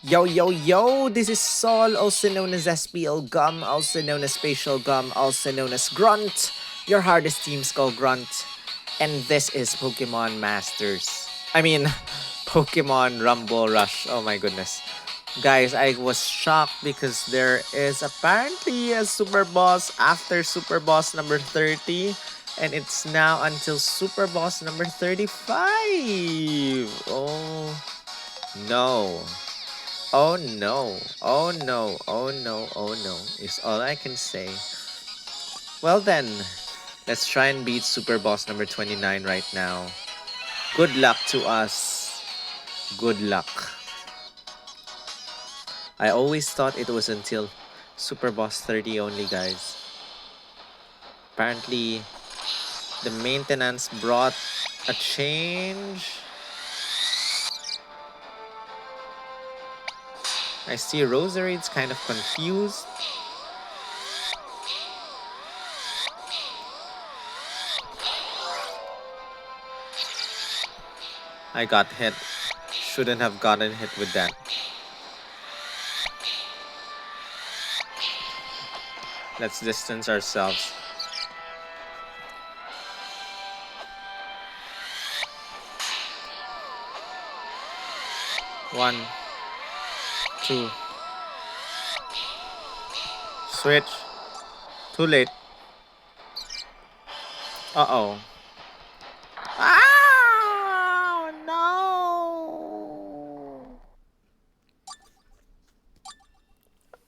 Yo, yo, yo, this is Sol, also known as SPL Gum, also known as Spatial Gum, also known as Grunt, your hardest team skull Grunt. And this is Pokemon Masters. I mean, Pokemon Rumble Rush. Oh my goodness. Guys, I was shocked because there is apparently a Super Boss after Super Boss number 30. And it's now until Super Boss number 35. Oh no. Oh no, oh no, oh no, oh no, is all I can say. Well then, let's try and beat Super Boss number 29 right now. Good luck to us. Good luck. I always thought it was until Super Boss 30 only, guys. Apparently, the maintenance brought a change. I see Roserade's kind of confused. I got hit. Shouldn't have gotten hit with that. Let's distance ourselves. One, two. Switch. Too late. Uh-oh. Oh, no.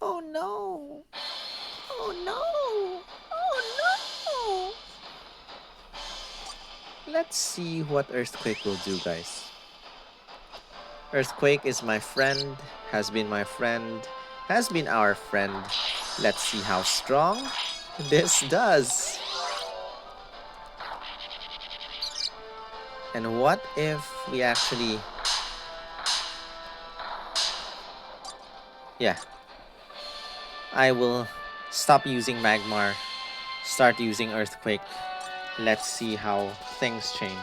Oh, no. Oh, no. Oh, no. Let's see what Earthquake will do, guys. Earthquake is my friend, has been my friend, has been our friend. Let's see how strong this does. And what if we actually... Yeah. I will stop using Magmar, start using Earthquake. Let's see how things change.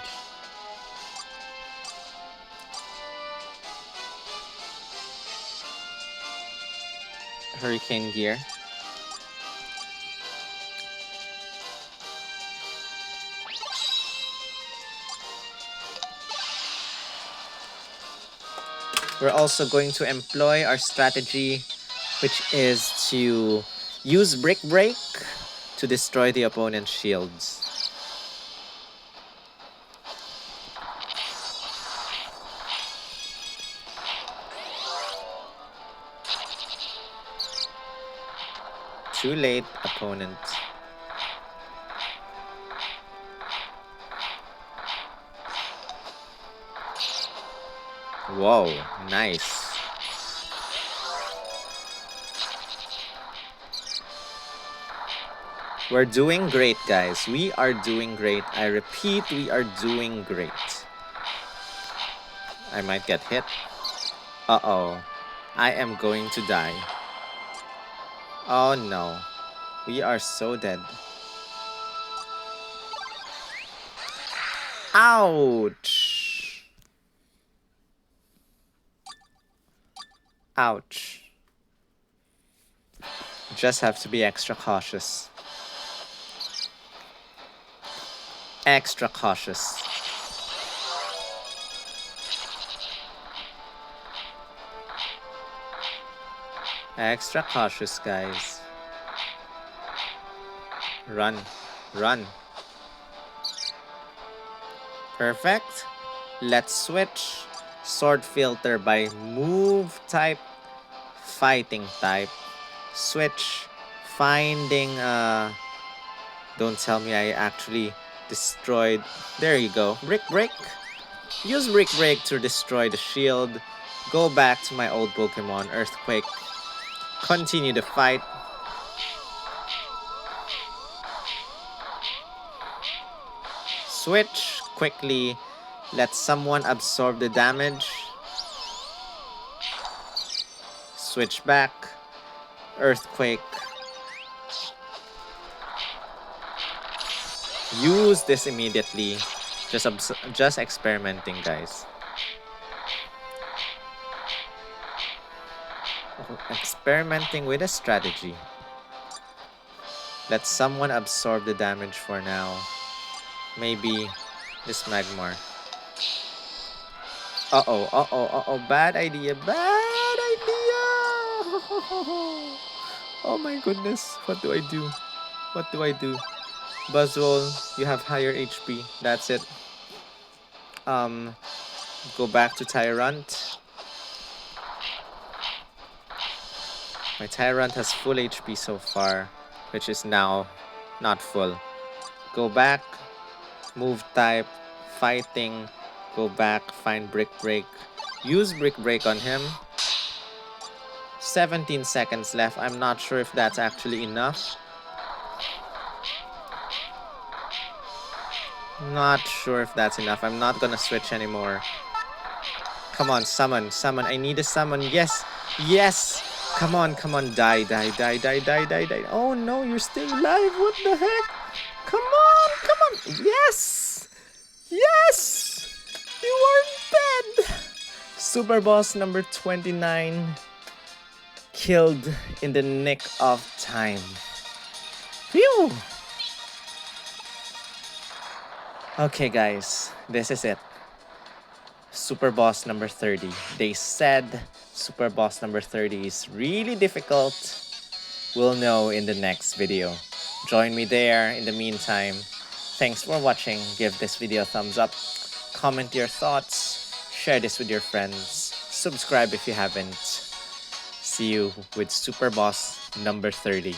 Hurricane Gear. We're also going to employ our strategy, which is to use Brick Break to destroy the opponent's shields. Too late, opponent. Whoa, nice. We're doing great, guys. We are doing great. I repeat, we are doing great. I might get hit. Uh-oh. I am going to die. Oh no. We are so dead. Ouch. Ouch. Just have to be extra cautious. Extra cautious. Extra cautious, guys. Run. Run. Perfect. Let's switch. Sword filter by move type, fighting type. Switch. Finding don't tell me I actually destroyed. There you go. Brick Break. Use Brick Break to destroy the shield. Go back to my old Pokemon, Earthquake. Continue the fight. Switch quickly. Let someone absorb the damage. Switch back. Earthquake. Use this immediately. Just experimenting, guys. Experimenting with a strategy. Let someone absorb the damage for now. Maybe this Magmar. Uh-oh. Bad idea. Bad idea! Oh my goodness. What do I do? What do I do? Buzzwole, you have higher HP. That's it. Go back to Tyrant. My Tyrant has full HP so far, which is now not full. Go back, move type, fighting, go back, find Brick Break. Use Brick Break on him. 17 seconds left. I'm not sure if that's actually enough. Not sure if that's enough. I'm not gonna switch anymore. Come on, summon. I need a summon. Yes. Come on. Die. Oh no, you're still alive. What the heck? Come on. Yes. You are dead. Super boss number 29. Killed in the nick of time. Phew. Okay, guys. This is it. Super boss number 30. They said Super boss number 30 is really difficult. We'll know in the next video. Join me there. In the meantime, thanks for watching. Give this video a thumbs up. Comment your thoughts. Share this with your friends. Subscribe if you haven't. See you with Super boss number 30.